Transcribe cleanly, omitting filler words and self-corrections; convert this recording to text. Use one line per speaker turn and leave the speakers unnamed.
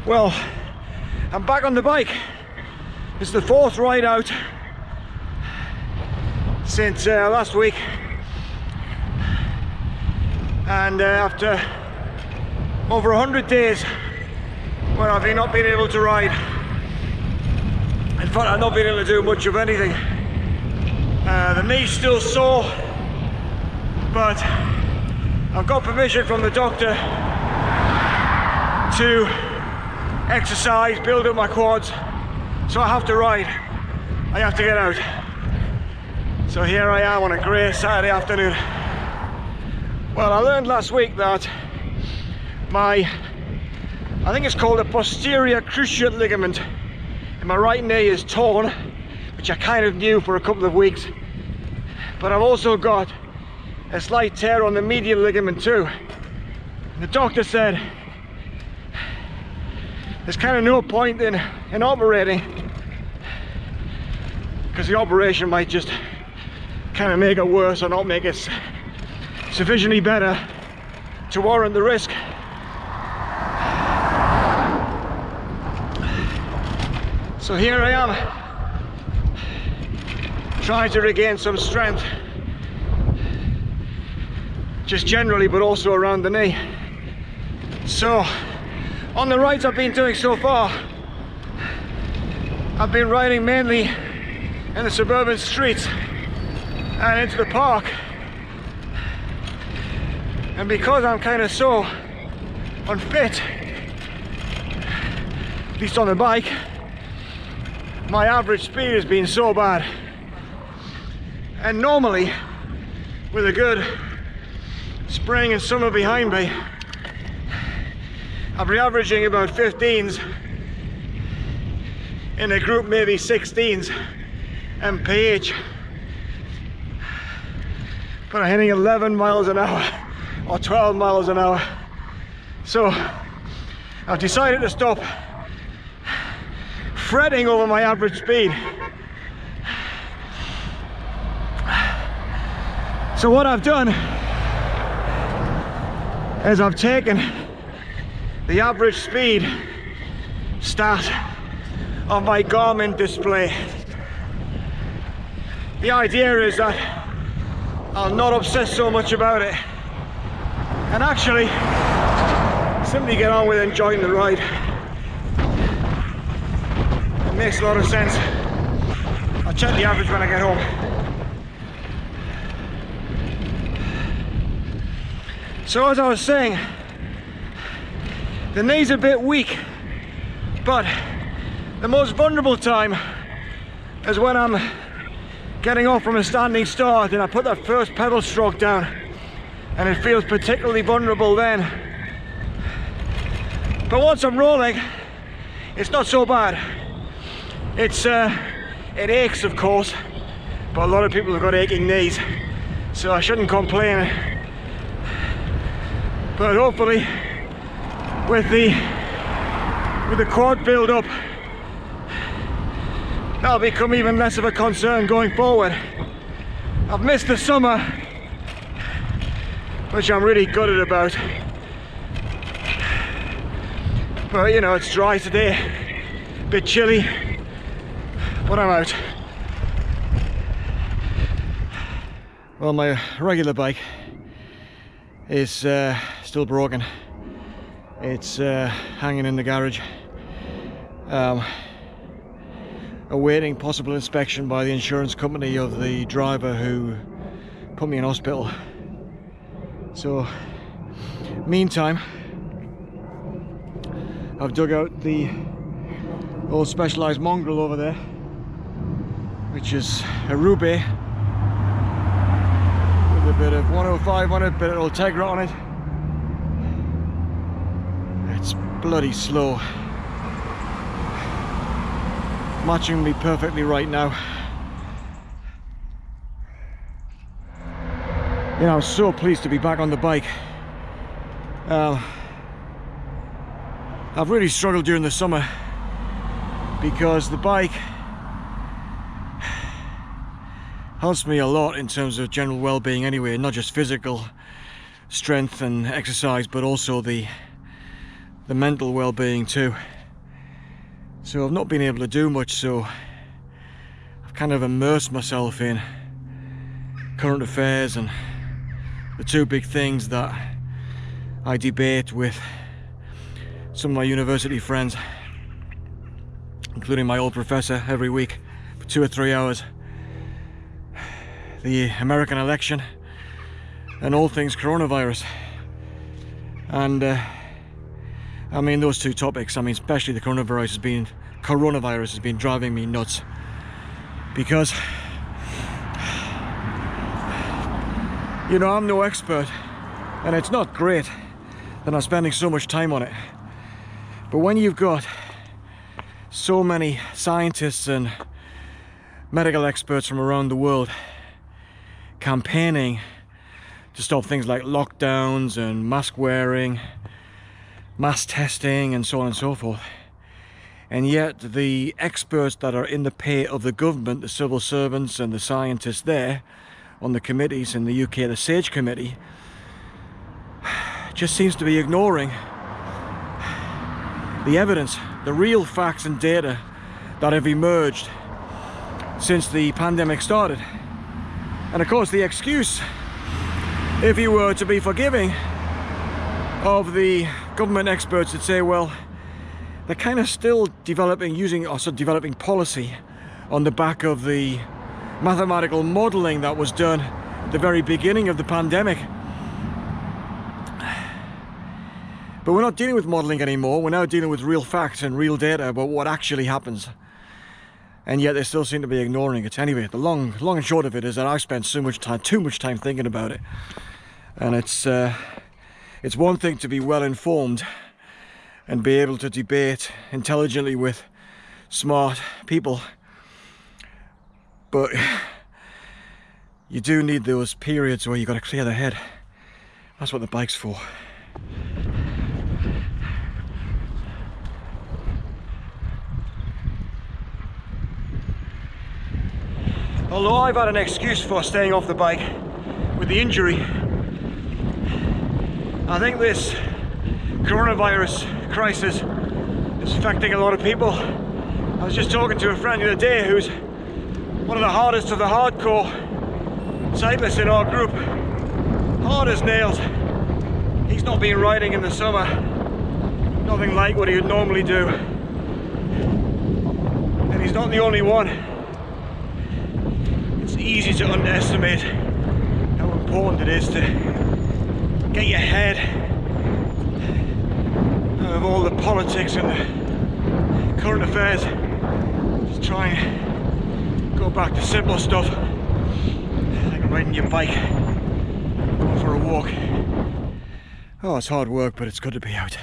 Well, I'm back on the bike. It's the fourth ride out since last week, and after over 100 days where I've not been able to ride. In fact, I've not been able to do much of anything. The knee's still sore, but I've got permission from the doctor to exercise, build up my quads, so I have to ride. I have to get out. So here I am on a grey Saturday afternoon. Well, I learned last week that I think it's called a posterior cruciate ligament in my right knee is torn, which I kind of knew for a couple of weeks, but I've also got a slight tear on the medial ligament too. And the doctor said there's kind of no point in operating, because the operation might just kind of make it worse or not make it sufficiently better to warrant the risk. So here I am, trying to regain some strength, just generally, but also around the knee. So on the rides I've been doing so far, I've been riding mainly in the suburban streets and into the park. And because I'm kind of so unfit, at least on the bike, my average speed has been so bad. And normally, with a good spring and summer behind me, I'll be averaging about 15s in a group, maybe 16s mph, but I'm hitting 11 miles an hour or 12 miles an hour. So I've decided to stop fretting over my average speed. So what I've done is I've taken the average speed stat of my Garmin display. The idea is that I'll not obsess so much about it and actually simply get on with enjoying the ride. It makes a lot of sense. I'll check the average when I get home. So as I was saying, the knee's a bit weak, but the most vulnerable time is when I'm getting off from a standing start and I put that first pedal stroke down, and it feels particularly vulnerable then. But once I'm rolling, it's not so bad. It aches, of course, but a lot of people have got aching knees, so I shouldn't complain. But hopefully, with the quad build up, that'll become even less of a concern going forward. I've missed the summer, which I'm really gutted about, but you know, it's dry today, a bit chilly, but I'm out. Well, my regular bike is still broken. It's hanging in the garage, awaiting possible inspection by the insurance company of the driver who put me in hospital. So meantime, I've dug out the old Specialized mongrel over there, which is a Roubaix with a bit of 105 on it, bit of Ultegra on it. It's bloody slow, matching me perfectly right now. You know, I'm so pleased to be back on the bike. I've really struggled during the summer because the bike helps me a lot in terms of general well-being anyway, not just physical strength and exercise, but also the mental well-being too. So I've not been able to do much, so I've kind of immersed myself in current affairs and the two big things that I debate with some of my university friends, including my old professor, every week for 2 or 3 hours. The American election and all things coronavirus. And I mean, those two topics, I mean, especially the coronavirus has been driving me nuts, because you know, I'm no expert and it's not great that I'm spending so much time on it. But when you've got so many scientists and medical experts from around the world campaigning to stop things like lockdowns and mask wearing, mass testing and so on and so forth, and yet the experts that are in the pay of the government, the civil servants and the scientists there on the committees in the UK, the SAGE committee, just seems to be ignoring the evidence, the real facts and data that have emerged since the pandemic started. And of course, the excuse, if you were to be forgiving of the government experts, that say, well, they're kind of still developing policy on the back of the mathematical modeling that was done at the very beginning of the pandemic. But we're not dealing with modeling anymore. We're now dealing with real facts and real data about what actually happens. And yet they still seem to be ignoring it. Anyway, the long and short of it is that I've spent too much time thinking about it. And it's one thing to be well informed and be able to debate intelligently with smart people, but you do need those periods where you got to clear the head. That's what the bike's for. Although I've had an excuse for staying off the bike with the injury, I think this coronavirus crisis is affecting a lot of people. I was just talking to a friend the other day who's one of the hardest of the hardcore cyclists in our group. Hard as nails. He's not been riding in the summer. Nothing like what he would normally do. And he's not the only one. It's easy to underestimate how important it is to get your head out of all the politics and the current affairs. Just try and go back to simple stuff like riding your bike, going for a walk. Oh, it's hard work, but it's good to be out.